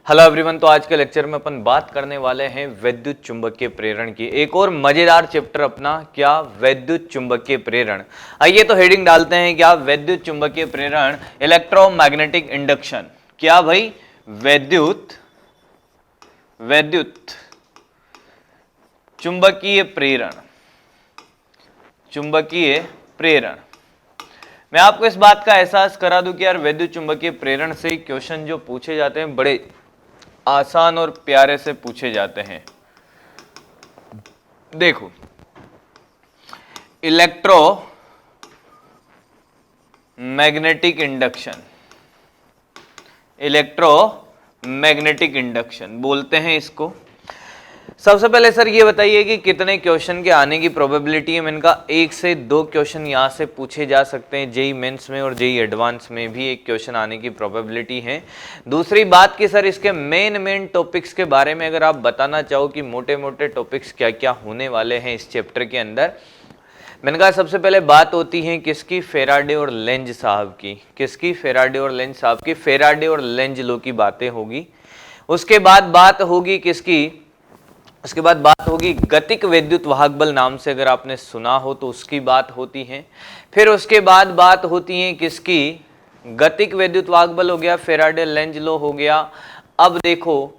Hello everyone. तो आज के लेक्चर में अपन बात करने वाले हैं वैद्युत चुंबकीय प्रेरण की। एक और मजेदार चैप्टर अपना, क्या वैद्युत चुंबकीय प्रेरण। आइए तो हेडिंग डालते हैं, क्या वैद्युत चुंबकीय प्रेरण इलेक्ट्रोमैग्नेटिक इंडक्शन। क्या भाई? वैद्युत चुंबकीय प्रेरण। चुंबकीय प्रेरण। मैं आपको इस बात का एहसास करा दूं कि यार वैद्युत चुंबकीय प्रेरण से क्वेश्चन जो पूछे जाते हैं बड़े आसान और प्यारे से पूछे जाते हैं। देखो, इलेक्ट्रोमैग्नेटिक इंडक्शन बोलते हैं इसको। सबसे पहले सर ये बताइए कि कितने क्वेश्चन के आने की प्रोबेबिलिटी है। मैंने कहा 1 से 2 क्वेश्चन यहाँ से पूछे जा सकते हैं। जेई मेंस में और जेई एडवांस में भी एक क्वेश्चन आने की प्रोबेबिलिटी है। दूसरी बात कि सर इसके मेन टॉपिक्स के बारे में अगर आप बताना चाहो कि मोटे मोटे टॉपिक्स क्या क्या होने वाले हैं इस चैप्टर के अंदर। मैंने कहा सबसे पहले बात होती है किसकी? फेराडे और लेंज साहब की। किसकी? फेराडे और लेंज साहब की। फेराडे और लेंज लॉ की बातें होगी। उसके बाद बात होगी किसकी? उसके बाद बात होगी गतिक वैद्युत वाहक बल, नाम से अगर आपने सुना हो तो उसकी बात होती है। फिर उसके बाद बात होती है किसकी? गतिक वैद्युत वाहक बल हो गया, फेराडे लेंज लॉ हो गया। अब देखो,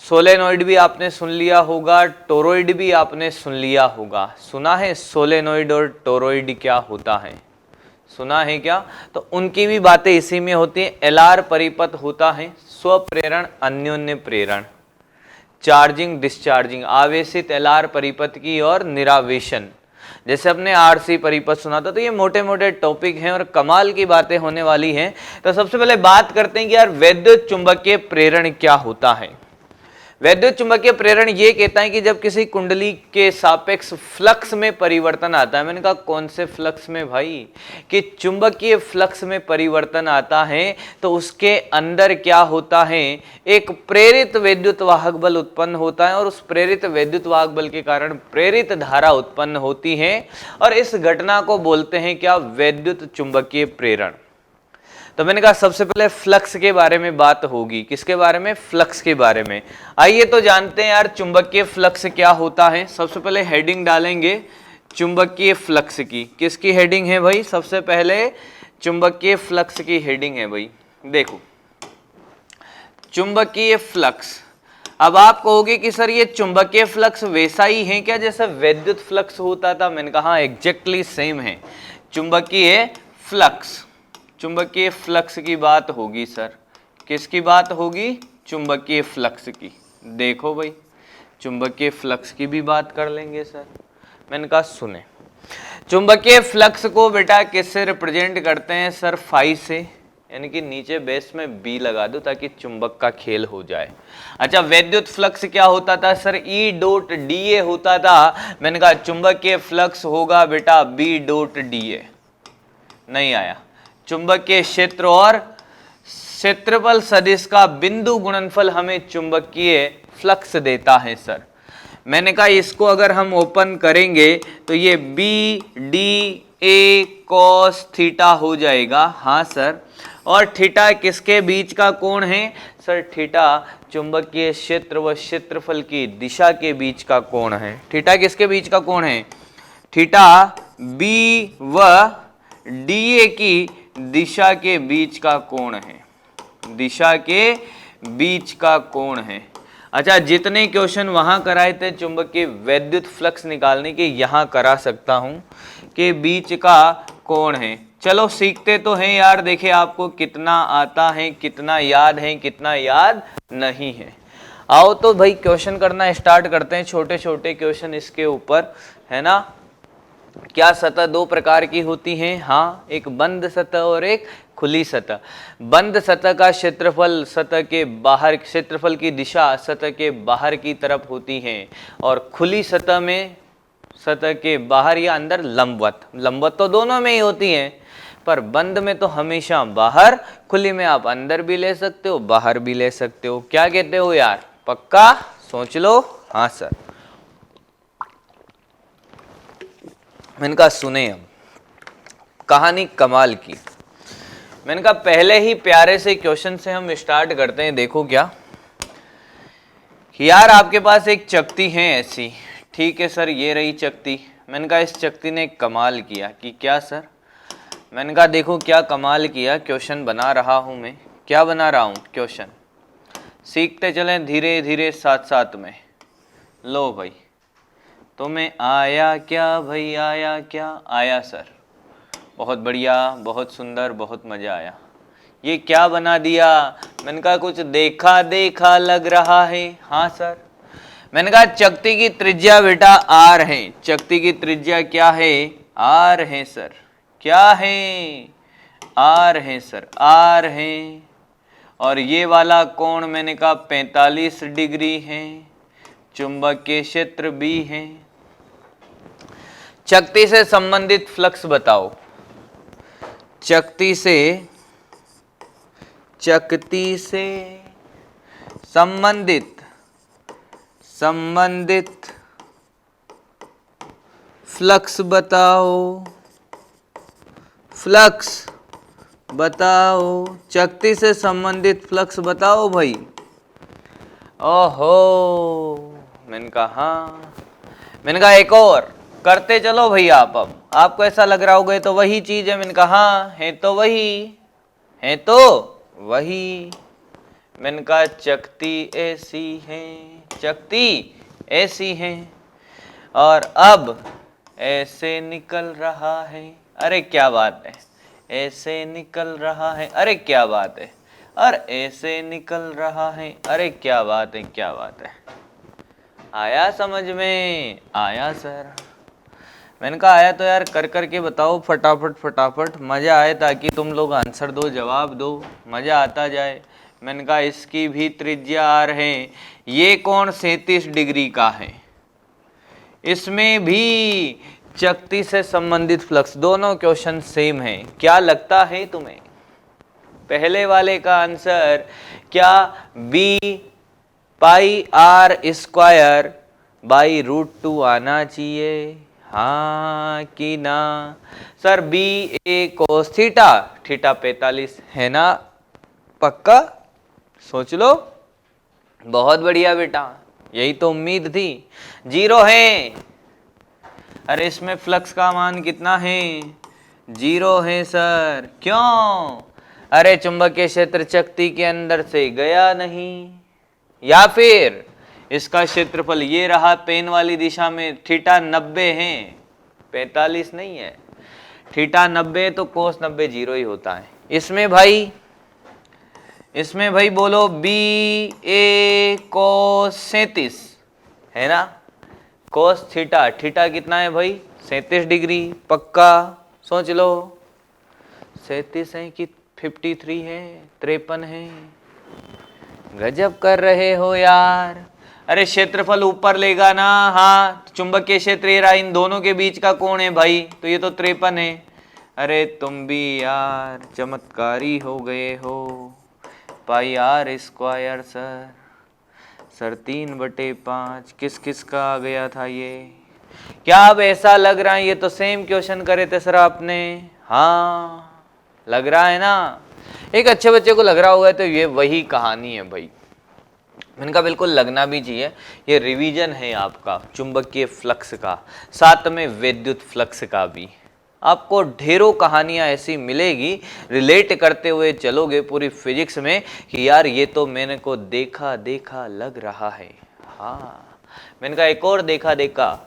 सोलेनोइड भी आपने सुन लिया होगा, टोरॉइड भी आपने सुन लिया होगा। सुना है सोलेनोइड और टोरॉइड क्या होता है? सुना है क्या? तो उनकी भी बातें इसी में होती हैं। एलआर परिपथ होता है स्वप्रेरण अन्योन्य प्रेरण, चार्जिंग डिस्चार्जिंग, आवेशित एलआर परिपथ की और निरावेशन। जैसे अपने आरसी परिपथ सुना था। तो ये मोटे मोटे टॉपिक हैं और कमाल की बातें होने वाली हैं। तो सबसे पहले बात करते हैं कि यार वैद्युत चुंबकीय प्रेरण क्या होता है। वैद्युत चुंबकीय प्रेरण ये कहता है कि जब किसी कुंडली के सापेक्ष फ्लक्स में परिवर्तन आता है। मैंने कहा कौन से फ्लक्स में भाई? कि चुंबकीय फ्लक्स में परिवर्तन आता है तो उसके अंदर क्या होता है? एक प्रेरित वैद्युत वाहक बल उत्पन्न होता है और उस प्रेरित वैद्युत वाहक बल के कारण प्रेरित धारा उत्पन्न होती है और इस घटना को बोलते हैं क्या? वैद्युत चुंबकीय प्रेरण। तो मैंने कहा सबसे पहले फ्लक्स के बारे में बात होगी। किसके बारे में? फ्लक्स के बारे में। आइए तो जानते हैं यार चुंबकीय फ्लक्स क्या होता है। सबसे पहले हेडिंग डालेंगे चुंबकीय फ्लक्स की। किसकी हेडिंग है भाई? सबसे पहले चुंबकीय फ्लक्स की हेडिंग है भाई। देखो, चुंबकीय फ्लक्स। अब आप कहोगे कि सर ये चुंबकीय फ्लक्स वैसा ही है क्या जैसे वैद्युत फ्लक्स होता था? मैंने कहा एग्जैक्टली सेम है। चुंबकीय फ्लक्स, चुंबकीय फ्लक्स की बात होगी सर। किसकी बात होगी? चुंबकीय फ्लक्स की। देखो भाई, चुंबकीय फ्लक्स की भी बात कर लेंगे सर। मैंने कहा सुने, चुंबकीय फ्लक्स को बेटा किससे रिप्रेजेंट करते हैं सर? फाई से, यानी कि नीचे बेस में बी लगा दो ताकि चुंबक का खेल हो जाए। अच्छा, वैद्युत फ्लक्स क्या होता था sir? E dot D A होता था। मैंने कहा चुंबकीय फ्लक्स होगा बेटा बी डॉट डी ए। नहीं आया। चुंबकीय क्षेत्र और क्षेत्रफल सदिश का बिंदु गुणनफल हमें चुंबकीय फ्लक्स देता है सर। मैंने कहा इसको अगर हम ओपन करेंगे तो ये B D A cos theta हो जाएगा। हाँ सर। और थीटा किसके बीच का कोण है सर? थीटा चुंबकीय क्षेत्र व क्षेत्रफल की दिशा के बीच का कोण है। थीटा किसके बीच का कोण है? थीटा बी व डी ए की दिशा के बीच का कोण है। दिशा के बीच का कोण है। अच्छा, जितने क्वेश्चन वहां कराए थे चुंबकीय वैद्युत फ्लक्स निकालने के, यहां करा सकता हूं कि बीच का कोण है। चलो सीखते तो हैं यार। देखिए आपको कितना आता है, कितना याद है, कितना याद नहीं है। आओ तो भाई क्वेश्चन करना स्टार्ट करते हैं। छोटे छोटे क्वेश्चन इसके ऊपर, है ना। क्या सतह दो प्रकार की होती हैं? हाँ, एक बंद सतह और एक खुली सतह। बंद सतह का क्षेत्रफल सतह के बाहर, क्षेत्रफल की दिशा सतह के बाहर की तरफ होती है और खुली सतह में सतह के बाहर या अंदर लंबवत। लंबवत तो दोनों में ही होती है, पर बंद में तो हमेशा बाहर, खुली में आप अंदर भी ले सकते हो बाहर भी ले सकते हो। क्या कहते हो यार? पक्का सोच लो। हाँ सर। मैंने कहा सुने, हम कहानी कमाल की। मैंने कहा पहले ही प्यारे से क्वेश्चन से हम स्टार्ट करते हैं। देखो क्या कि यार आपके पास एक चकती है ऐसी, ठीक है सर ये रही चकती। मैंने कहा इस चकती ने कमाल किया। कि क्या सर? मैंने कहा देखो क्या कमाल किया, क्वेश्चन बना रहा हूं मैं। क्या बना रहा हूं? क्वेश्चन। सीखते चलें धीरे धीरे साथ साथ में। लो भाई, तुम्हें आया क्या भाई, आया क्या? आया सर। बहुत बढ़िया, बहुत सुंदर, बहुत मजा आया। ये क्या बना दिया? मैंने कहा कुछ देखा देखा लग रहा है। हाँ सर। मैंने कहा चकती की त्रिज्या बेटा आर है। चकती की त्रिज्या क्या है? आर है सर। क्या है? आर है सर, आर है। और ये वाला कोण मैंने कहा 45 डिग्री है। चुंबकीय क्षेत्र भी है। चकती से संबंधित फ्लक्स बताओ। चकती से संबंधित फ्लक्स बताओ। फ्लक्स बताओ, चकती से संबंधित फ्लक्स बताओ भाई। ओहो, मैंने कहा हाँ। मैंने कहा एक और करते चलो भाई आप। अब आपको ऐसा लग रहा होगा तो वही चीज है। मैंने कहा हाँ है तो वही, है तो वही। मैंने कहा चकती ऐसी है, चकती ऐसी है और अब ऐसे निकल रहा है। अरे क्या बात है, ऐसे निकल रहा है। अरे क्या बात है, और ऐसे निकल रहा है। अरे क्या बात है, क्या बात है। आया समझ में? आया सर। मैंने कहा आया तो यार कर करके बताओ फटाफट फटाफट, मजा आए, ताकि तुम लोग आंसर दो, जवाब दो, मजा आता जाए। मैंने कहा इसकी भी त्रिज्या आर है। ये कोण 37 डिग्री का है। इसमें भी चकती से संबंधित फ्लक्स। दोनों क्वेश्चन सेम है। क्या लगता है तुम्हें पहले वाले का आंसर क्या B pi R square by √2 आना चाहिए? हाँ कि ना? Sir B A cos theta, theta 45 है ना? पक्का? सोच लो। बहुत बढ़िया बेटा, यही तो उम्मीद थी। 0 है। अरे इसमें फ्लक्स का मान कितना है? 0 है सर। क्यों? अरे चुंबकीय क्षेत्र चकती के अंदर से गया नहीं। या फिर इसका क्षेत्रफल ये रहा पेन वाली दिशा में, थीटा 90 है, 45 नहीं है। थीटा 90 तो कोस 90 0 ही होता है। इसमें भाई बोलो बी ए कोस 37 है ना? कोस थीटा, थीटा कितना है भाई? 37 डिग्री। पक्का? सोच लो। 37 है कि 53 है, 53 है? गजब कर रहे हो यार। अरे क्षेत्रफल ऊपर लेगा ना। हाँ, चुंबकीय क्षेत्र ये रहा, इन दोनों के बीच का कोण है भाई, तो ये तो 53 है। अरे तुम भी यार चमत्कारी हो गए हो। पाई आर स्क्वायर सर 3/5 किस किस का आ गया था ये? क्या अब ऐसा लग रहा है ये तो सेम क्वेश्चन करे थे सर आपने? हाँ लग रहा है ना? एक अच्छे बच्चे को लग रहा होगा तो ये वही कहानी है भाई। मैंने कहा बिल्कुल लगना भी चाहिए। ये रिवीजन है आपका चुंबकीय फ्लक्स का, साथ में विद्युत फ्लक्स का भी। आपको ढेरों कहानियां ऐसी मिलेगी, रिलेट करते हुए चलोगे पूरी फिजिक्स में कि यार ये तो मैंने को देखा देखा लग रहा है। हाँ, मैंने कहा एक और देखा देखा,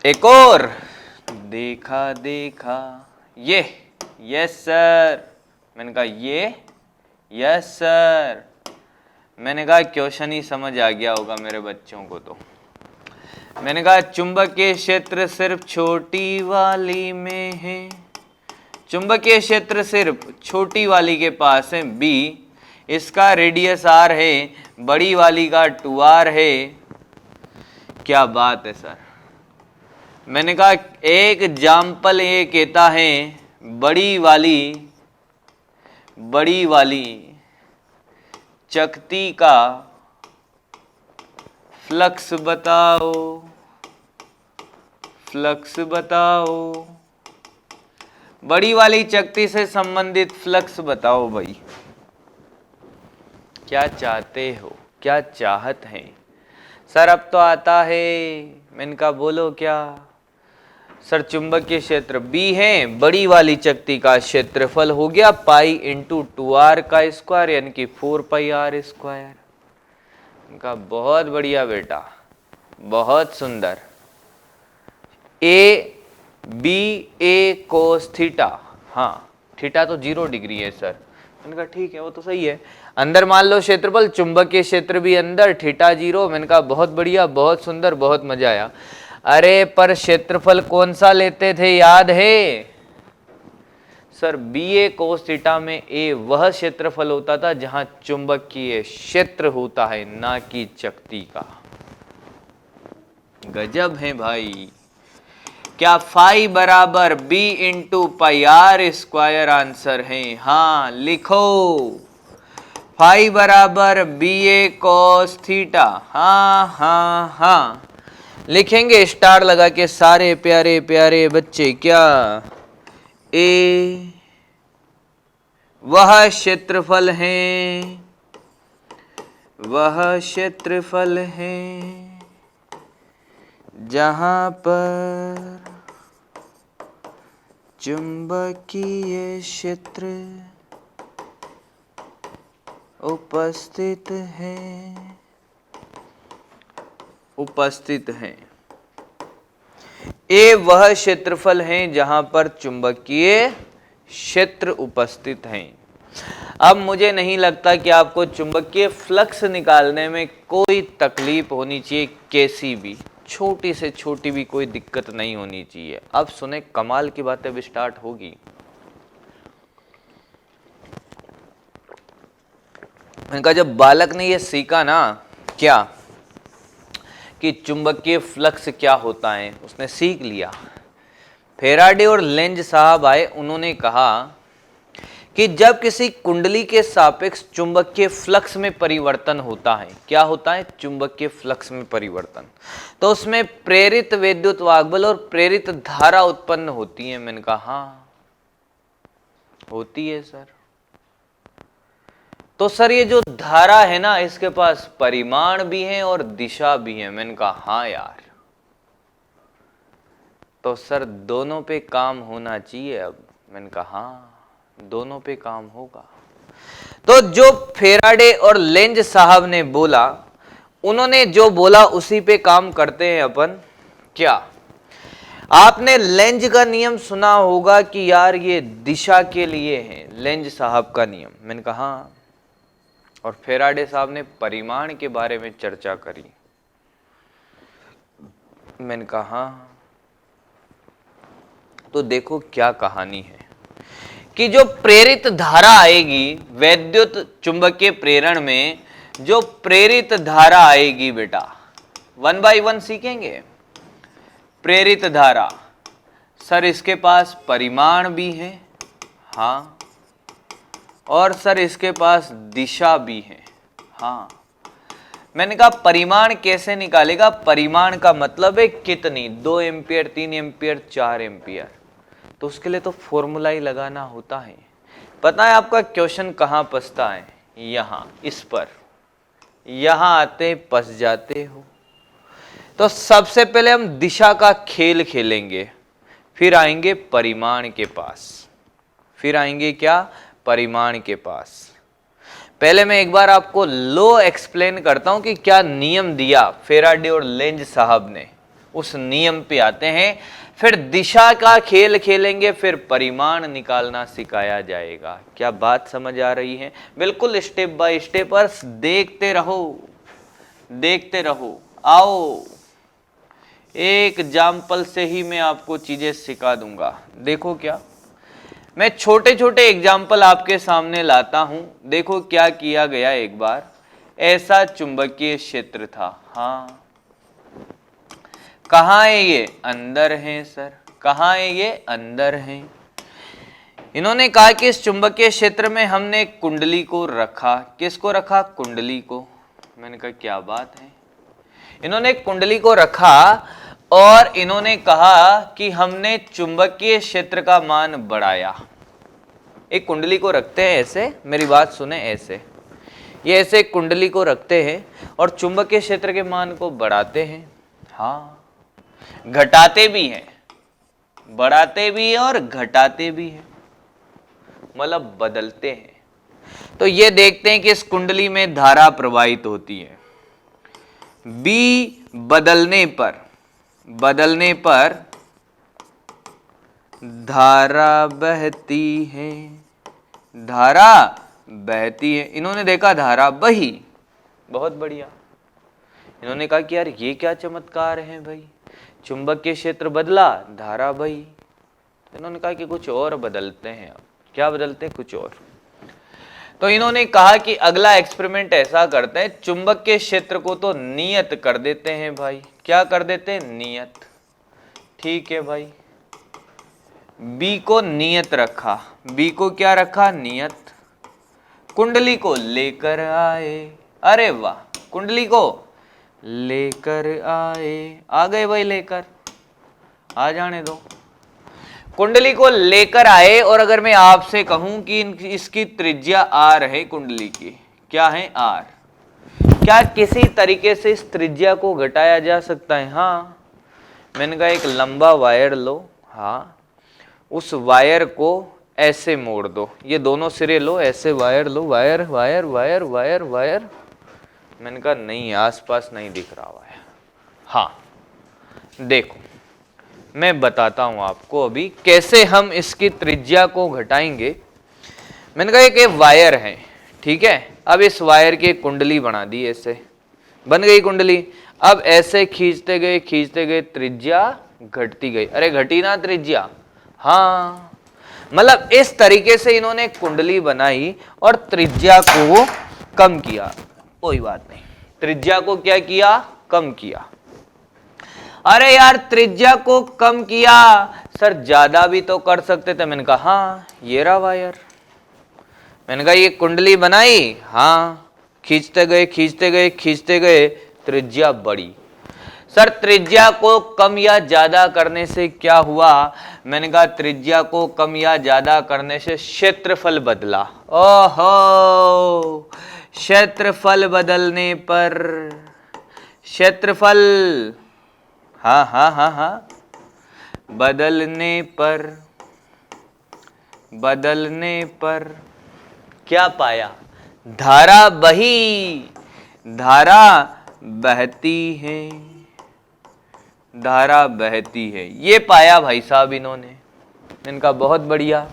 एक और देखा देखा। ये यस सर। मैंने कहा ये यस सर। मैंने कहा क्वेश्चन ही समझ आ गया होगा मेरे बच्चों को। तो मैंने कहा चुंबकीय क्षेत्र सिर्फ छोटी वाली में है। चुंबकीय क्षेत्र सिर्फ छोटी वाली के पास है बी, इसका रेडियस आर है, बड़ी वाली का 2r है। क्या बात है सर। मैंने कहा एक एग्जाम्पल ये कहता है बड़ी वाली चकती का फ्लक्स बताओ, फ्लक्स बताओ। बड़ी वाली चकती से संबंधित फ्लक्स बताओ भाई। क्या चाहते हो, क्या चाहत है? सर अब तो आता है। मैंने कहा बोलो क्या? सर चुंबकीय क्षेत्र बी है, बड़ी वाली चकती का क्षेत्रफल हो गया पाई इंटू 2r का स्क्वायर यानी कि 4πr स्क्वायर। उनका बहुत बढ़िया बेटा, बहुत सुंदर। A B A cos theta, हाँ थीटा तो 0 डिग्री है सर। मैंने कहा ठीक है वो तो सही है। अंदर मान लो क्षेत्रफल, चुंबकीय क्षेत्र भी अंदर, थीटा 0। मैंने कहा बहुत बढ़िया, बहुत सुंदर, बहुत मजा आया। अरे पर क्षेत्रफल कौन सा लेते थे याद है? Sir B A cos theta में ए वह क्षेत्रफल होता था जहां चुंबकीय क्षेत्र होता है, ना कि चकती का। गजब है भाई। क्या फाई बराबर B into pi R square answer है? हाँ लिखो, फाई बराबर बी ए कॉस थीटा। हाँ हाँ हाँ लिखेंगे स्टार लगा के सारे प्यारे प्यारे बच्चे। क्या ए वह क्षेत्रफल है, वह क्षेत्रफल है जहां पर चुंबकीय क्षेत्र उपस्थित है, उपस्थित है। ए वह क्षेत्रफल है जहां पर चुंबकीय क्षेत्र उपस्थित है। अब मुझे नहीं लगता कि आपको चुंबकीय फ्लक्स निकालने में कोई तकलीफ होनी चाहिए, कैसी भी छोटी से छोटी भी कोई दिक्कत नहीं होनी चाहिए। अब सुने, कमाल की बातें अब स्टार्ट होगी। इनका जब बालक ने ये सीखा ना क्या कि चुंबकीय फ्लक्स क्या होता है, उसने सीख लिया। फेराडे और लेंज साहब आए, उन्होंने कहा कि जब किसी कुंडली के सापेक्ष चुंबकीय फ्लक्स में परिवर्तन होता है, क्या होता है? चुंबकीय फ्लक्स में परिवर्तन, तो उसमें प्रेरित विद्युत वाहकबल और प्रेरित धारा उत्पन्न होती है। मैंने कहा हाँ होती है सर। तो सर ये जो धारा है ना, इसके पास परिमाण भी है और दिशा भी है। मैंने कहा हाँ यार, तो सर दोनों पे काम होना चाहिए अब। मैंने कहा हाँ दोनों पे काम होगा। तो जो फेराडे और लेंज साहब ने बोला, उन्होंने जो बोला उसी पे काम करते हैं अपन। क्या आपने लेंज का नियम सुना होगा कि यार ये दिशा के लिए है, लेंज साहब का नियम। मैंने कहा हाँ। और फेराडे साहब ने परिमाण के बारे में चर्चा करी। मैंने कहा हाँ। तो देखो क्या कहानी है कि जो प्रेरित धारा आएगी वैद्युत चुंबकीय प्रेरण में, जो प्रेरित धारा आएगी बेटा, 1 बाय 1 सीखेंगे। प्रेरित धारा, सर इसके पास परिमाण भी है, हाँ, और सर इसके पास दिशा भी है, हाँ। मैंने कहा परिमाण कैसे निकालेगा? परिमाण का मतलब है कितनी, 2 एम्पियर, 3 एम्पियर, 4 एम्पियर। तो उसके लिए तो फॉर्मूला ही लगाना होता है। पता है आपका क्वेश्चन कहाँ फंसता है? यहाँ, इस पर, यहाँ आते फंस जाते हो। तो सबसे पहले हम दिशा का खेल खेलेंगे, फिर आएंगे परिमाण के पास। फिर आएंगे क्या? परिमाण के पास। पहले मैं एक बार आपको लो एक्सप्लेन करता हूं कि क्या नियम दिया फेराडे और लेंज साहब ने, उस नियम पे आते हैं। फिर दिशा का खेल खेलेंगे, फिर परिमाण निकालना सिखाया जाएगा। क्या बात समझ आ रही है? बिल्कुल स्टेप बाय स्टेप, पर देखते रहो, देखते रहो। आओ एक एग्जाम्पल से ही मैं आपको चीजें सिखा दूंगा। देखो क्या, मैं छोटे छोटे एग्जाम्पल आपके सामने लाता हूं। देखो क्या किया गया। एक बार ऐसा चुंबकीय क्षेत्र था, हाँ, कहाँ है ये? अंदर है सर। कहाँ है ये? अंदर है। इन्होंने कहा कि इस चुंबकीय क्षेत्र में हमने कुंडली को रखा। किसको रखा? कुंडली को। मैंने कहा क्या बात है। इन्होंने कुंडली को रखा और इन्होंने कहा कि हमने चुंबकीय क्षेत्र का मान बढ़ाया। एक कुंडली को रखते हैं ऐसे, मेरी बात सुने, ऐसे ये ऐसे कुंडली को रखते हैं और चुंबकीय क्षेत्र के मान को बढ़ाते हैं, हाँ घटाते भी हैं, बढ़ाते भी हैं और घटाते भी हैं, मतलब बदलते हैं। तो ये देखते हैं कि इस कुंडली में धारा प्रवाहित होती है, बी बदलने पर धारा बहती है, धारा बहती है। इन्होंने देखा धारा बही, बहुत बढ़िया। इन्होंने कहा कि यार ये क्या चमत्कार है भाई, चुंबकीय क्षेत्र बदला, धारा बही। तो इन्होंने कहा कि कुछ और बदलते हैं। अब क्या बदलते हैं, कुछ और। तो इन्होंने कहा कि अगला एक्सपेरिमेंट ऐसा करते हैं, चुंबकीय क्षेत्र को तो नियत कर देते हैं भाई। क्या कर देते हैं, नियत। ठीक है भाई, बी को नियत रखा, बी को क्या रखा, नियत। कुंडली को लेकर आए, अरे वाह, कुंडली को लेकर आए, आ गए भाई, लेकर आ जाने दो। कुंडली को लेकर आए और अगर मैं आपसे कहूं कि इसकी त्रिज्या आर है, कुंडली की क्या है, आर, क्या किसी तरीके से इस त्रिज्या को घटाया जा सकता है? हाँ, मैंने कहा एक लंबा वायर लो, हाँ, उस वायर को ऐसे मोड़ दो, ये दोनों सिरे लो, ऐसे वायर लो, wire wire wire wire wire. मैंने कहा नहीं, आसपास नहीं दिख रहा वायर। हाँ देखो, मैं बताता हूं आपको अभी कैसे हम इसकी त्रिज्या को घटाएंगे। मैंने कहा एक वायर है, ठीक है, अब इस वायर की कुंडली बना दी, ऐसे बन गई कुंडली। अब ऐसे खींचते गए त्रिज्या घटती गई, अरे घटी ना त्रिज्या, हाँ, मतलब इस तरीके से इन्होंने कुंडली बनाई और त्रिज्या को कम किया। कोई बात नहीं, त्रिज्या को क्या किया, कम किया। अरे यार त्रिज्या को कम किया, सर ज्यादा भी तो कर सकते थे। मैंने कहा हाँ, ये रहा वायर। मैंने कहा ये कुंडली बनाई, हाँ, खींचते गए, त्रिज्या बढ़ी। सर त्रिज्या को कम या ज्यादा करने से क्या हुआ? मैंने कहा त्रिज्या को कम या ज्यादा करने से क्षेत्रफल बदला। ओहो, क्षेत्रफल बदलने पर, क्षेत्रफल, हाँ हाँ हाँ हाँ, बदलने पर क्या पाया? धारा बही, धारा बहती है, धारा बहती है, ये पाया भाई साहब इन्होंने। इनका बहुत बढ़िया,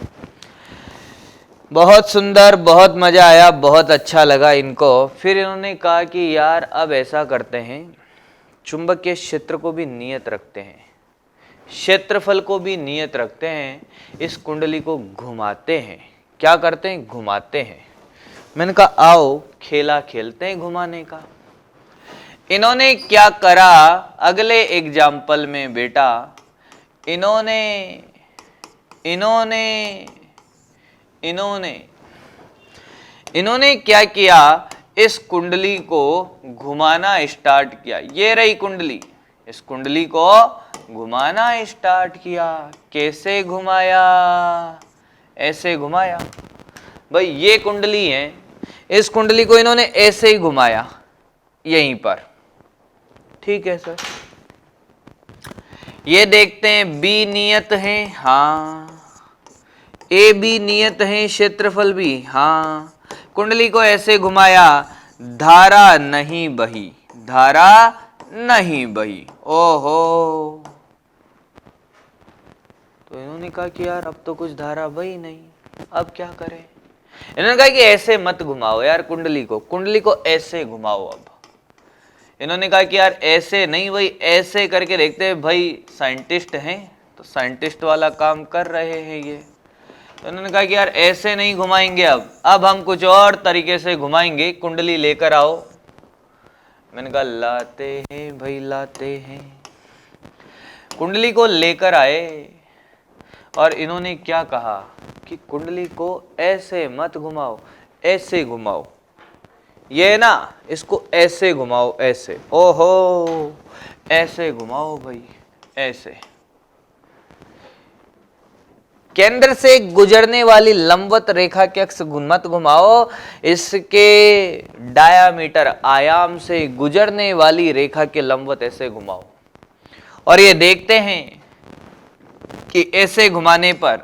बहुत सुंदर, बहुत मजा आया, बहुत अच्छा लगा इनको। फिर इन्होंने कहा कि यार अब ऐसा करते हैं, चुंबकीय क्षेत्र को भी नियत रखते हैं, क्षेत्रफल को भी नियत रखते हैं, इस कुंडली को घुमाते हैं। क्या करते हैं? घुमाते हैं। मैंने कहा आओ खेला खेलते हैं घुमाने का। इन्होंने क्या करा अगले एग्जाम्पल में बेटा, इन्होंने इन्होंने इन्होंने इन्होंने क्या किया, इस कुंडली को घुमाना स्टार्ट किया। ये रही कुंडली, इस कुंडली को घुमाना स्टार्ट किया। कैसे घुमाया? ऐसे घुमाया भाई, ये कुंडली है, इस कुंडली को इन्होंने ऐसे ही घुमाया यहीं पर। ठीक है सर, ये देखते हैं बी नियत है, हाँ, ए बी नियत है, क्षेत्रफल भी, हाँ, कुंडली को ऐसे घुमाया, धारा नहीं बही, धारा नहीं बही। ओहो, तो इन्होंने कहा कि यार अब तो कुछ धारा बही नहीं, अब क्या करें? इन्होंने कहा कि ऐसे मत घुमाओ यार कुंडली को, कुंडली को ऐसे घुमाओ। अब इन्होंने कहा कि यार ऐसे नहीं भाई, ऐसे करके देखते हैं। भाई साइंटिस्ट हैं तो साइंटिस्ट वाला काम कर रहे हैं ये। तो इन्होंने कहा कि यार ऐसे नहीं घुमाएंगे, अब हम कुछ और तरीके से घुमाएंगे, कुंडली लेकर आओ। मैंने कहा लाते हैं भाई, लाते हैं। कुंडली को लेकर आए और इन्होंने क्या कहा कि कुंडली को ऐसे मत घुमाओ, ऐसे घुमाओ, ये ना, इसको ऐसे घुमाओ, ऐसे, ओहो, ऐसे घुमाओ भाई, ऐसे। केंद्र से गुजरने वाली लंबवत रेखा के अक्ष मत घुमाओ, इसके डायामीटर आयाम से गुजरने वाली रेखा के लंबवत ऐसे घुमाओ और ये देखते हैं कि ऐसे घुमाने पर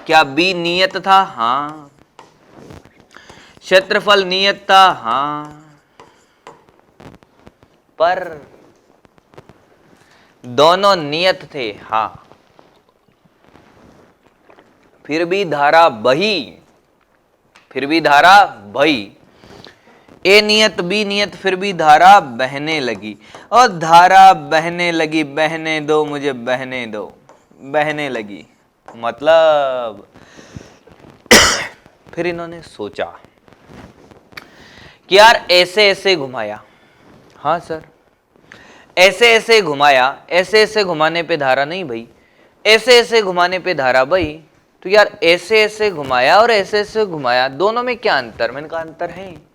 क्या बी नियत था? हाँ। क्षेत्रफल नियत था? हाँ। पर दोनों नियत थे? हाँ। फिर भी धारा बही, ए नियत बी नियत, फिर भी धारा बहने लगी और धारा बहने लगी, बहने दो मुझे, बहने दो, बहने लगी। मतलब फिर इन्होंने सोचा कि यार ऐसे ऐसे घुमाया, हाँ सर, ऐसे ऐसे घुमाया, ऐसे ऐसे घुमाने पे धारा नहीं भाई, ऐसे ऐसे घुमाने पे धारा भाई, तो यार ऐसे ऐसे घुमाया और ऐसे ऐसे घुमाया, दोनों में क्या अंतर? मैंने कहा अंतर है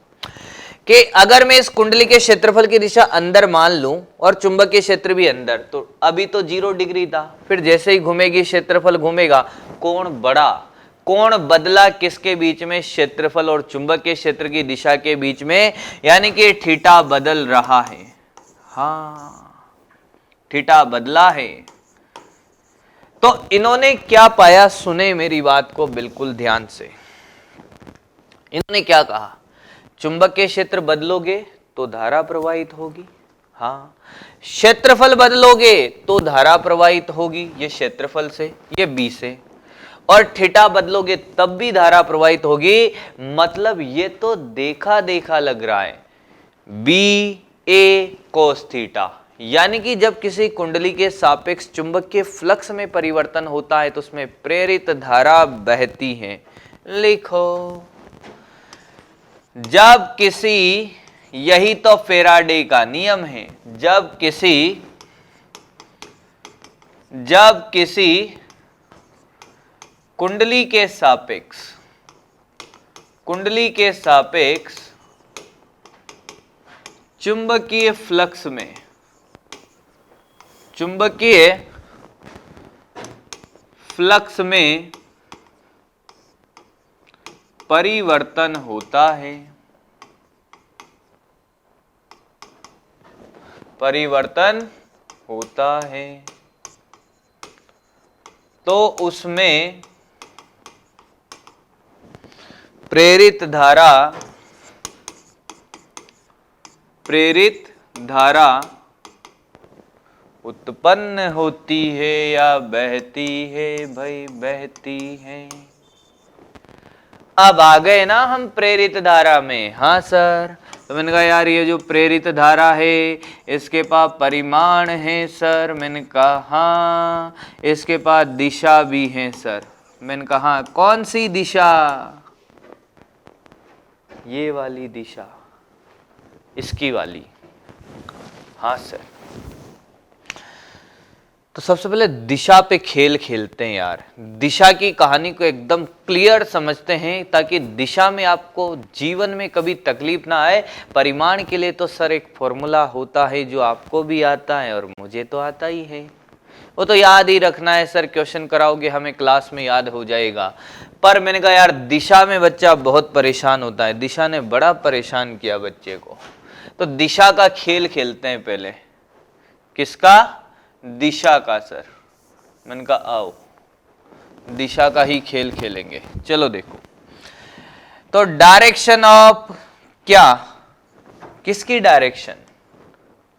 कि अगर मैं इस कुंडली के क्षेत्रफल की दिशा अंदर मान लूं और चुंबकीय क्षेत्र भी अंदर, तो अभी तो 0 डिग्री था, फिर जैसे ही घूमेगी क्षेत्रफल घूमेगा, कोण बढ़ा, कोण बदला किसके बीच में? क्षेत्रफल और चुंबकीय क्षेत्र की दिशा के बीच में, यानी कि थीटा बदल रहा है। हाँ, थीटा बदला है। तो इन्होंने क्या पाया? सुने मेरी बात को बिल्कुल ध्यान से। इन्होंने क्या कहा? चुंबकीय क्षेत्र बदलोगे तो धारा प्रवाहित होगी, हाँ। क्षेत्रफल बदलोगे तो धारा प्रवाहित होगी, ये क्षेत्रफल से, ये बी से, और थीटा बदलोगे तब भी धारा प्रवाहित होगी। मतलब ये तो देखा देखा लग रहा है, बी ए कोस थीटा, यानी कि जब किसी कुंडली के सापेक्ष चुंबकीय फ्लक्स में परिवर्तन होता है तो उसमें प्रेरित धारा बहती है। लिखो, जब किसी, यही तो फेराडे का नियम है, जब किसी कुंडली के सापेक्ष चुंबकीय फ्लक्स में परिवर्तन होता है, तो उसमें प्रेरित धारा उत्पन्न होती है या बहती है? भाई बहती है। अब आ गए ना हम प्रेरित धारा में? हाँ सर। तो मैंने कहा यार ये जो प्रेरित धारा है इसके पास परिमाण है सर। मैंने कहा हाँ, इसके पास दिशा भी है सर। मैंने कहा हाँ, कौन सी दिशा? ये वाली दिशा, इसकी वाली। हाँ सर। तो सबसे पहले दिशा पे खेल खेलते हैं यार, दिशा की कहानी को एकदम क्लियर समझते हैं ताकि दिशा में आपको जीवन में कभी तकलीफ ना आए। परिमाण के लिए तो सर एक फॉर्मूला होता है जो आपको भी आता है और मुझे तो आता ही है, वो तो याद ही रखना है सर, क्वेश्चन कराओगे हमें क्लास में याद हो जाएगा। पर मैंने कहा यार दिशा में बच्चा बहुत परेशान होता है, दिशा ने बड़ा परेशान किया बच्चे को, तो दिशा का खेल खेलते हैं पहले। किसका? दिशा का सर। मैंने कहा आओ दिशा का ही खेल खेलेंगे। चलो देखो, तो डायरेक्शन ऑफ क्या, किसकी डायरेक्शन?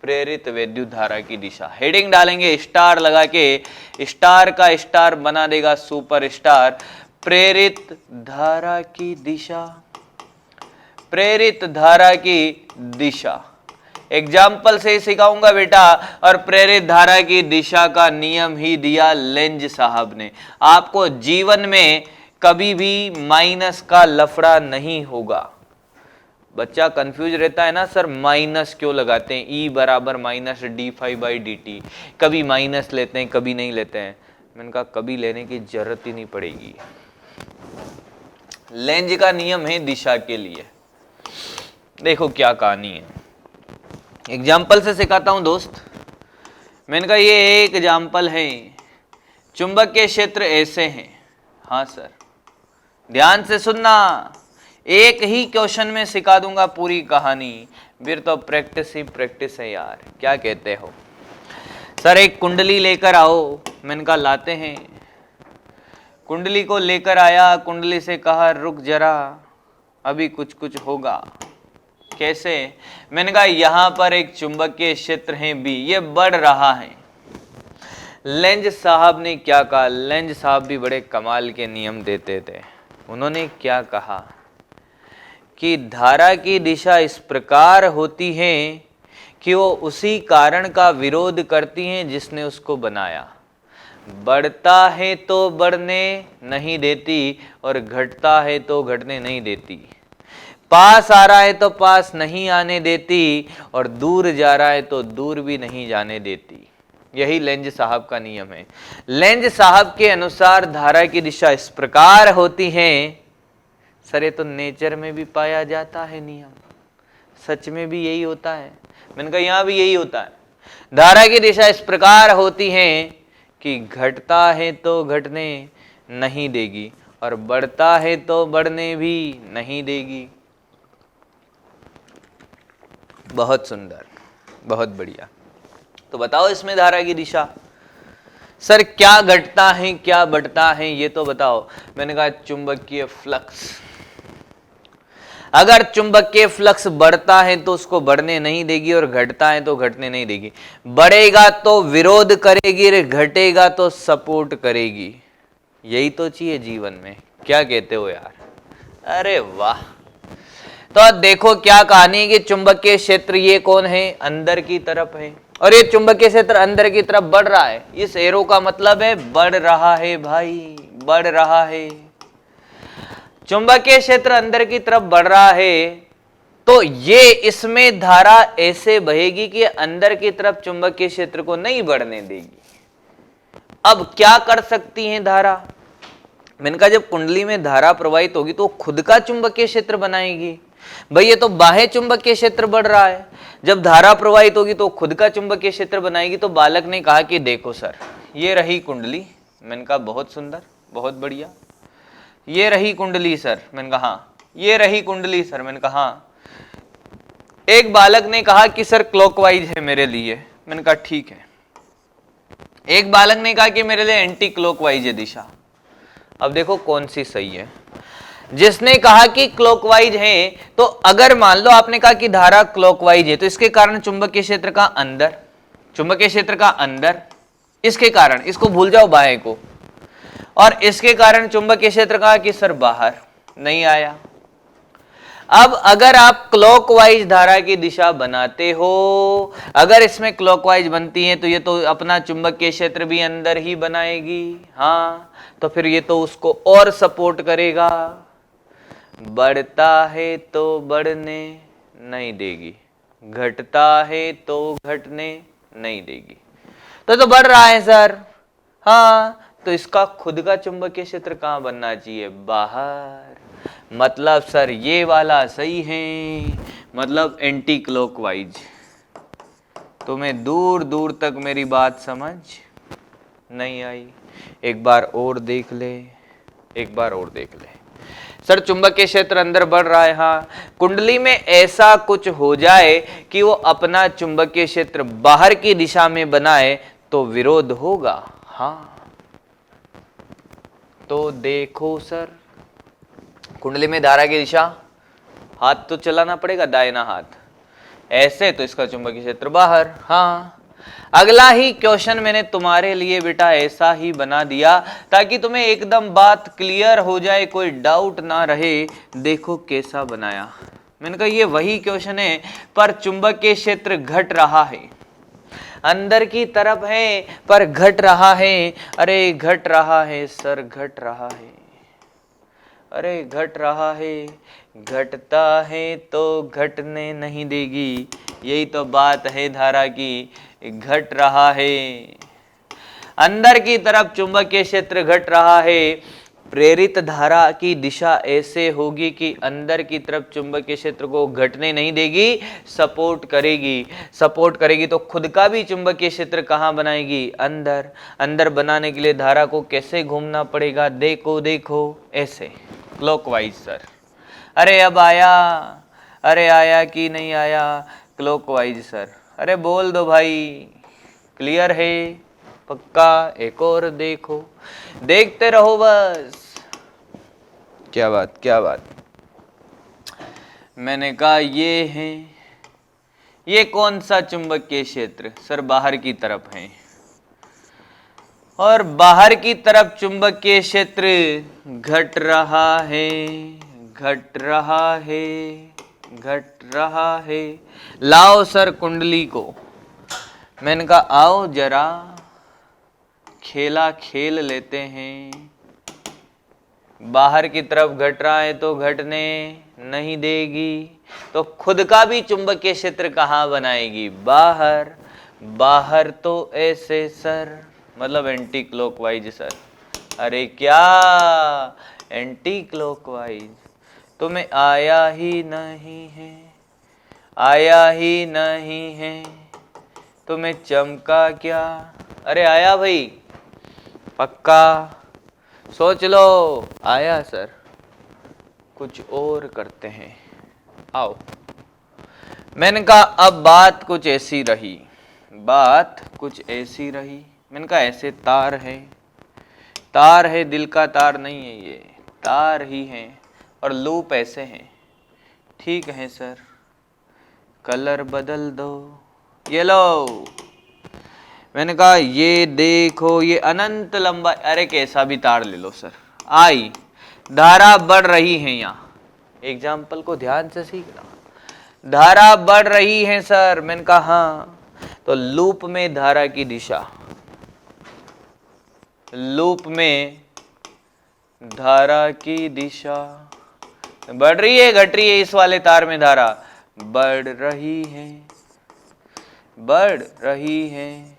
प्रेरित विद्युत धारा की दिशा। हेडिंग डालेंगे स्टार लगा के, स्टार का स्टार बना देगा सुपर स्टार। प्रेरित धारा की दिशा, प्रेरित धारा की दिशा एग्जाम्पल से सिखाऊंगा बेटा। और प्रेरित धारा की दिशा का नियम ही दिया लेंज साहब ने। आपको जीवन में कभी भी माइनस का लफड़ा नहीं होगा। बच्चा कंफ्यूज रहता है ना सर, माइनस क्यों लगाते हैं, E बराबर माइनस d∅/dt, कभी माइनस लेते हैं कभी नहीं लेते हैं। मैंने कहा कभी लेने की जरूरत ही नहीं पड़ेगी, लेंज का नियम है दिशा के लिए। देखो क्या कहानी है, एग्जाम्पल से सिखाता हूं दोस्त। मैंने कहा ये एक एग्जाम्पल है, चुंबकीय क्षेत्र ऐसे हैं। हाँ सर, ध्यान से सुनना, एक ही क्वेश्चन में सिखा दूंगा पूरी कहानी, फिर तो प्रैक्टिस ही प्रैक्टिस है यार। क्या कहते हो सर? एक कुंडली लेकर आओ। मैंने कहा लाते हैं। कुंडली को लेकर आया, कुंडली से कहा रुक जरा, अभी कुछ कुछ होगा। कैसे? मैंने कहा यहां पर एक चुंबकीय क्षेत्र है बी, ये बढ़ रहा है। लेंज साहब ने क्या कहा? लेंज साहब भी बड़े कमाल के नियम देते थे। उन्होंने क्या कहा कि धारा की दिशा इस प्रकार होती है कि वो उसी कारण का विरोध करती हैं जिसने उसको बनाया। बढ़ता है तो बढ़ने नहीं देती और घटता है तो घटने नहीं देती। पास आ रहा है तो पास नहीं आने देती और दूर जा रहा है तो दूर भी नहीं जाने देती। यही लेंज साहब का नियम है। लेंज साहब के अनुसार धारा की दिशा इस प्रकार होती है। सर ये तो नेचर में भी पाया जाता है नियम, सच में भी यही होता है। मैंने कहा यहां भी यही होता है। धारा की दिशा इस प्रकार होती है कि घटता है तो घटने नहीं देगी और बढ़ता है तो बढ़ने भी नहीं देगी। बहुत सुंदर, बहुत बढ़िया। तो बताओ इसमें धारा की दिशा। सर क्या घटता है क्या बढ़ता है ये तो बताओ। मैंने कहा चुंबकीय फ्लक्स। अगर चुंबकीय फ्लक्स बढ़ता है तो उसको बढ़ने नहीं देगी और घटता है तो घटने नहीं देगी। बढ़ेगा तो विरोध करेगी और घटेगा तो सपोर्ट करेगी। यही तो चाहिए जीवन में। क्या कहते हो यार? अरे वाह। तो देखो क्या कहानी है कि चुंबकीय क्षेत्र ये कौन है? अंदर की तरफ है और ये चुंबकीय क्षेत्र अंदर की तरफ बढ़ रहा है। इस एरो का मतलब है बढ़ रहा है भाई, बढ़ रहा है। चुंबकीय क्षेत्र अंदर की तरफ बढ़ रहा है तो ये इसमें धारा ऐसे बहेगी कि अंदर की तरफ चुंबकीय क्षेत्र को नहीं बढ़ने देगी। अब क्या कर सकती है धारा? मैंने कहा जब कुंडली में धारा प्रवाहित होगी तो खुद का चुंबकीय क्षेत्र बनाएगी। भाई ये तो बाह्य चुंबकीय क्षेत्र बढ़ रहा है, जब धारा प्रवाहित होगी तो खुद का चुंबकीय क्षेत्र बनाएगी। तो बालक ने कहा कि देखो सर ये रही कुंडली। मैंने कहा बहुत सुंदर, बहुत बढ़िया। ये रही कुंडली सर। मैंने कहा हाँ। ये रही कुंडली सर। मैंने कहा हाँ। एक बालक ने कहा कि सर क्लॉकवाइज है मेरे लिए। मैंने कहा ठीक है। एक बालक ने कहा कि मेरे लिए एंटी क्लॉकवाइज है दिशा। अब देखो कौन सी सही है। जिसने कहा कि क्लॉकवाइज है, तो अगर मान लो आपने कहा कि धारा क्लॉकवाइज है तो इसके कारण चुंबकीय क्षेत्र का अंदर, चुंबकीय क्षेत्र का अंदर, इसके कारण, इसको भूल जाओ बाएं को, और इसके कारण चुंबकीय क्षेत्र का कि सर बाहर नहीं आया। अब अगर आप क्लॉकवाइज धारा की दिशा बनाते हो, अगर इसमें क्लॉकवाइज बनती है तो ये तो अपना चुंबकीय क्षेत्र भी अंदर ही बनाएगी। हाँ, तो फिर ये तो उसको और सपोर्ट करेगा। बढ़ता है तो बढ़ने नहीं देगी, घटता है तो घटने नहीं देगी। तो बढ़ रहा है सर। हाँ, तो इसका खुद का चुंबकीय क्षेत्र कहां बनना चाहिए? बाहर। मतलब सर ये वाला सही है, मतलब एंटी क्लॉकवाइज। तुम्हें दूर दूर तक मेरी बात समझ नहीं आई? एक बार और देख ले, एक बार और देख ले। सर चुंबकीय क्षेत्र अंदर बढ़ रहा है। हाँ, कुंडली में ऐसा कुछ हो जाए कि वो अपना चुंबकीय क्षेत्र बाहर की दिशा में बनाए तो विरोध होगा। हाँ, तो देखो सर कुंडली में धारा की दिशा, हाथ तो चलाना पड़ेगा दाहिना हाथ, ऐसे तो इसका चुंबकीय क्षेत्र बाहर। हाँ, अगला ही क्वेश्चन मैंने तुम्हारे लिए बेटा ऐसा ही बना दिया ताकि तुम्हें एकदम बात क्लियर हो जाए, कोई डाउट ना रहे। देखो कैसा बनाया। मैंने कहा ये वही क्वेश्चन है पर चुंबकीय क्षेत्र घट रहा है, अंदर की तरफ है पर घट रहा है। अरे घट रहा है सर, घट रहा है। अरे घट रहा है, घटता है तो घटने नहीं देगी। यही तो बात है धारा की, घट रहा है। अंदर की तरफ चुंबकीय क्षेत्र घट रहा है प्रेरित धारा की दिशा ऐसे होगी कि अंदर की तरफ चुंबकीय क्षेत्र को घटने नहीं देगी, सपोर्ट करेगी। सपोर्ट करेगी तो खुद का भी चुंबकीय क्षेत्र कहाँ बनाएगी? अंदर। अंदर बनाने के लिए धारा को कैसे घूमना पड़ेगा? देखो देखो ऐसे, क्लॉकवाइज सर। अरे अब आया, अरे आया कि नहीं आया? Clockwise sir. अरे बोल दो भाई, क्लियर है? पक्का? एक और देखो, देखते रहो बस। क्या बात, क्या बात। मैंने कहा ये है, ये कौन सा चुंबकीय क्षेत्र? सर बाहर की तरफ है, और बाहर की तरफ चुंबकीय क्षेत्र घट रहा है, घट रहा है, घट रहा है। लाओ सर कुंडली को। मैंने कहा आओ जरा खेला खेल लेते हैं। बाहर की तरफ घट रहा है तो घटने नहीं देगी, तो खुद का भी चुंबकीय क्षेत्र कहाँ बनाएगी? बाहर। बाहर तो ऐसे सर, मतलब एंटी क्लॉकवाइज सर। अरे क्या एंटी क्लॉकवाइज? तुम्हें आया ही नहीं है, आया ही नहीं है, तुम्हें चमका क्या? अरे आया भाई, पक्का? सोच लो। आया सर। कुछ और करते हैं, आओ। मैंने कहा अब बात कुछ ऐसी रही, बात कुछ ऐसी रही। मैंने कहा ऐसे तार है, तार है, दिल का तार नहीं है, ये तार ही है, और लूप ऐसे हैं। ठीक है सर, कलर बदल दो। ये लो। मैंने कहा ये देखो, ये अनंत लंबा, अरे कैसा भी तार ले लो सर। आई धारा बढ़ रही है, यहाँ एग्जाम्पल को ध्यान से सीखना। धारा बढ़ रही है सर। मैंने कहा हाँ, तो लूप में धारा की दिशा, लूप में धारा की दिशा बढ़ रही है, घट रही है? इस वाले तार में धारा बढ़ रही है, बढ़ रही है,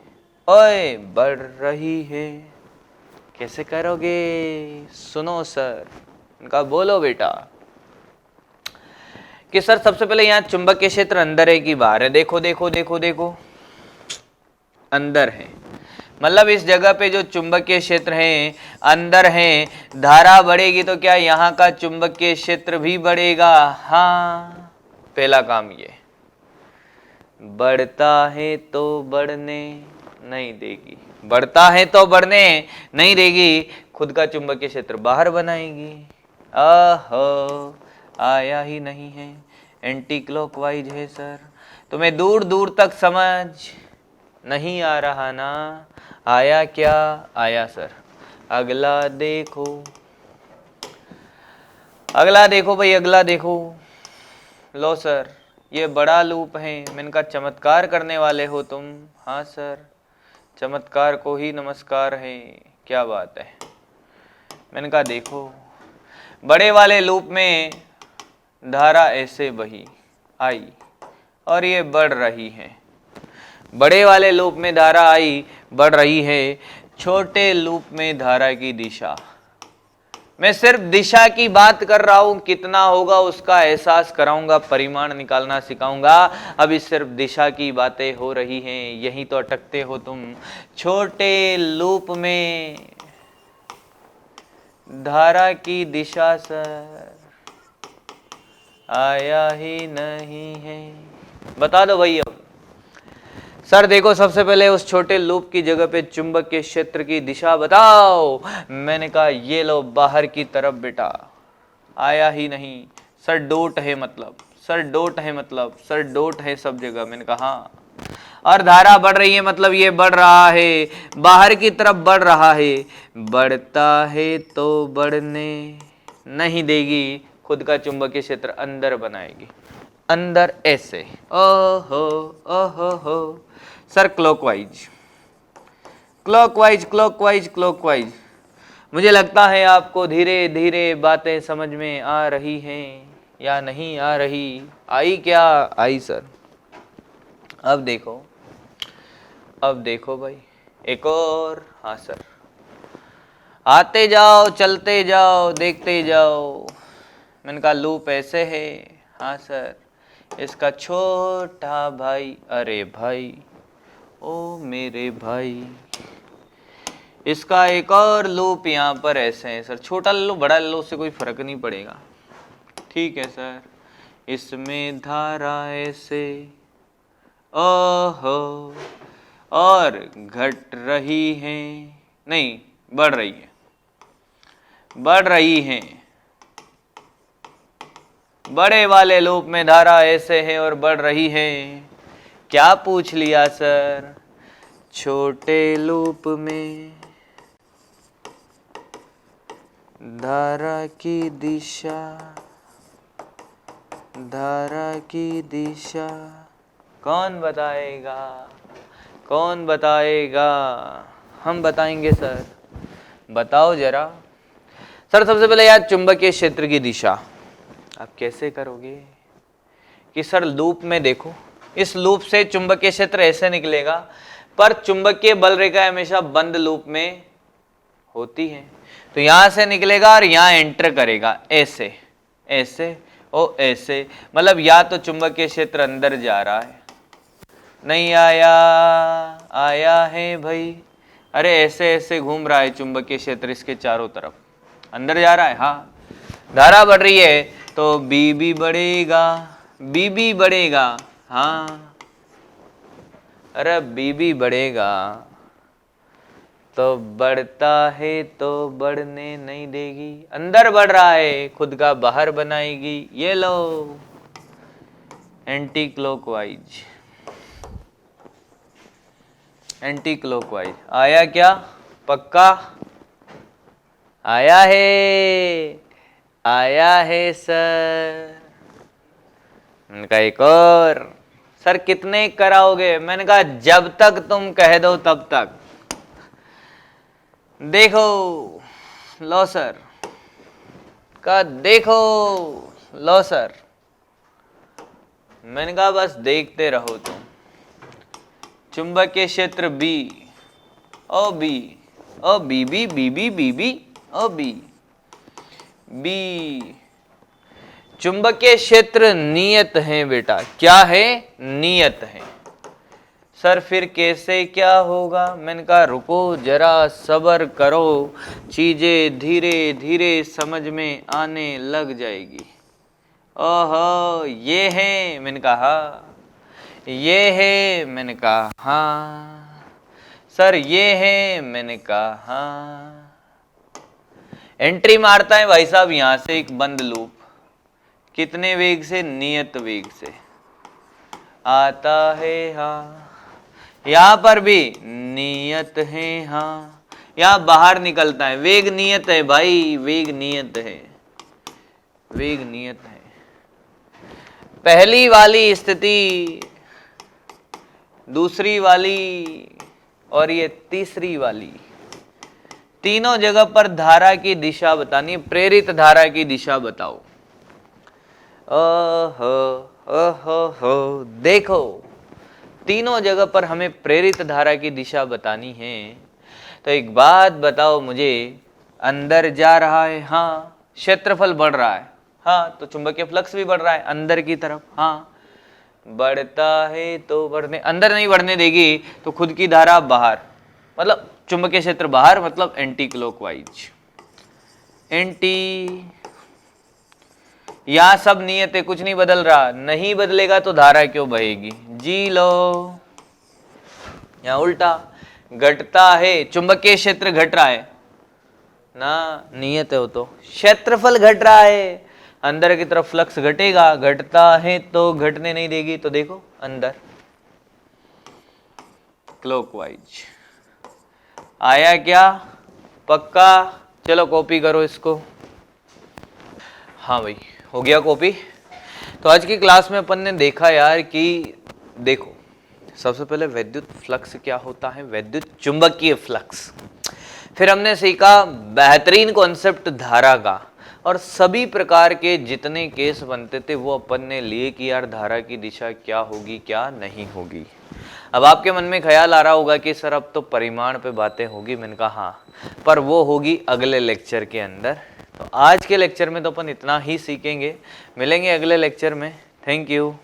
ओए बढ़ रही है। कैसे करोगे? सुनो सर। उनका बोलो बेटा कि सर सबसे पहले यहाँ चुंबकीय क्षेत्र अंदर है कि बाहर है? देखो देखो देखो देखो, अंदर है। मतलब इस जगह पे जो चुंबकीय क्षेत्र है अंदर है। धारा बढ़ेगी तो क्या यहाँ का चुंबकीय क्षेत्र भी बढ़ेगा? हाँ, पहला काम ये। बढ़ता है तो बढ़ने नहीं देगी, बढ़ता है तो बढ़ने नहीं देगी, खुद का चुंबकीय क्षेत्र बाहर बनाएगी। आहो, आया ही नहीं है, एंटी क्लॉकवाइज है सर। तुम्हें दूर दूर तक समझ नहीं आ रहा ना? आया क्या? आया सर। अगला देखो, अगला देखो भाई, अगला देखो। लो सर, ये बड़ा लूप है। मैंने कहा चमत्कार करने वाले हो तुम? हाँ सर, चमत्कार को ही नमस्कार है। क्या बात है? मैंने कहा देखो, बड़े वाले लूप में धारा ऐसे बही, आई, और ये बढ़ रही है। बड़े वाले लूप में धारा आई, बढ़ रही है। छोटे लूप में धारा की दिशा, मैं सिर्फ दिशा की बात कर रहा हूं, कितना होगा उसका एहसास कराऊंगा, परिमाण निकालना सिखाऊंगा। अभी सिर्फ दिशा की बातें हो रही हैं, यही तो अटकते हो तुम। छोटे लूप में धारा की दिशा सर आया ही नहीं है। बता दो भाई अब। सर देखो, सबसे पहले उस छोटे लूप की जगह पे चुंबकीय क्षेत्र की दिशा बताओ। मैंने कहा ये लो बाहर की तरफ बेटा। आया ही नहीं सर, डोट है मतलब, सर डोट है मतलब, सर डोट है सब जगह। मैंने कहा हाँ, और धारा बढ़ रही है मतलब ये बढ़ रहा है, बाहर की तरफ बढ़ रहा है। बढ़ता है तो बढ़ने नहीं देगी, खुद का चुंबकीय क्षेत्र अंदर बनाएगी। अंदर ऐसे, ओहो ओहो हो sir, clockwise clockwise clockwise clockwise. मुझे लगता है आपको धीरे धीरे बातें समझ में आ रही हैं या नहीं आ रही? आई क्या? आई सर। अब देखो, अब देखो भाई, एक और। हाँ सर, आते जाओ चलते जाओ देखते जाओ। मैंने कहा लूप ऐसे है। हाँ सर। इसका छोटा भाई, अरे भाई ओ मेरे भाई, इसका एक और लूप यहाँ पर ऐसे है सर। छोटा ले लो बड़ा ले लो, उससे कोई फर्क नहीं पड़ेगा। ठीक है सर। इसमें धारा ऐसे ओहो और घट रही है, नहीं बढ़ रही है, बढ़ रही है। बड़े वाले लूप में धारा ऐसे है और बढ़ रही है। क्या पूछ लिया सर? छोटे लूप में धारा की दिशा, धारा की दिशा कौन बताएगा? कौन बताएगा? हम बताएंगे सर। बताओ जरा। सर सबसे पहले यार चुंबकीय क्षेत्र की दिशा आप कैसे करोगे कि सर लूप में देखो, इस लूप से चुंबकीय क्षेत्र ऐसे निकलेगा, पर चुंबकीय बल रेखा हमेशा बंद लूप में होती है। तो यहां से निकलेगा और यहां एंटर करेगा ऐसे ऐसे और ऐसे, मतलब या तो चुंबकीय क्षेत्र अंदर जा रहा है, नहीं आया, आया है भाई, अरे ऐसे ऐसे घूम रहा है चुंबकीय क्षेत्र इसके चारों तरफ, अंदर जा रहा है। हाँ धारा बढ़ रही है तो बी भी बढ़ेगा, बी भी बढ़ेगा। हाँ अरे बी भी बढ़ेगा तो बढ़ता है तो बढ़ने नहीं देगी, अंदर बढ़ रहा है खुद का बाहर बनाएगी। ये लो एंटी क्लॉकवाइज, एंटी क्लॉकवाइज आया क्या? पक्का आया है, आया है सर। मैंने कहा एक और। सर कितने कराओगे? मैंने कहा जब तक तुम कह दो तब तक। देखो लो सर का, देखो लो सर। मैंने कहा बस देखते रहो तुम। चुंबकीय क्षेत्र B O B O B B B B B B O B B. चुंबकीय क्षेत्र नियत है बेटा। क्या है? नियत है। सर फिर कैसे क्या होगा? मैंने कहा रुको जरा सब्र करो, चीजें धीरे धीरे समझ में आने लग जाएगी। ओहो ये है? मैंने कहा ये है? मैंने कहा हाँ। सर ये है? मैंने कहा हाँ। एंट्री मारता है भाई साहब यहां से एक बंद लूप, कितने वेग से? नियत वेग से आता है। हाँ यहां पर भी नियत है। हाँ यहां बाहर निकलता है, वेग नियत है भाई, वेग नियत है, वेग नियत है। पहली वाली स्थिति, दूसरी वाली और ये तीसरी वाली, तीनों जगह पर धारा की दिशा बतानी, प्रेरित धारा की दिशा बताओ। ओहो ओहो हो, देखो तीनों जगह पर हमें प्रेरित धारा की दिशा बतानी है। तो एक बात बताओ मुझे, अंदर जा रहा है, हाँ क्षेत्रफल बढ़ रहा है, हाँ तो चुंबकीय फ्लक्स भी बढ़ रहा है अंदर की तरफ। हाँ बढ़ता है तो बढ़ने, अंदर नहीं बढ़ने देगी तो खुद की धारा बाहर, मतलब चुंबकीय क्षेत्र बाहर, मतलब एंटी क्लॉकवाइज। एंटी, यहां सब नियत है, कुछ नहीं बदल रहा, नहीं बदलेगा तो धारा क्यों बहेगी? जी लो। यहां उल्टा, घटता है, चुंबकीय क्षेत्र घट रहा है ना, नियत है वो तो, क्षेत्रफल घट रहा है, अंदर की तरफ फ्लक्स घटेगा, घटता है तो घटने नहीं देगी, तो देखो अंदर क्लॉकवाइज। आया क्या? पक्का? चलो कॉपी करो इसको। हाँ भाई हो गया कॉपी। तो आज की क्लास में अपन ने देखा यार कि देखो सबसे पहले वैद्युत फ्लक्स क्या होता है, वैद्युत चुंबकीय फ्लक्स। फिर हमने सीखा बेहतरीन कॉन्सेप्ट धारा का, और सभी प्रकार के जितने केस बनते थे वो अपन ने लिए कि यार धारा की दिशा क्या होगी क्या नहीं होगी। अब आपके मन में ख्याल आ रहा होगा कि सर अब तो परिमाण पे बातें होगी। मैंने कहा हाँ, पर वो होगी अगले लेक्चर के अंदर। तो आज के लेक्चर में तो अपन इतना ही सीखेंगे, मिलेंगे अगले लेक्चर में। Thank you.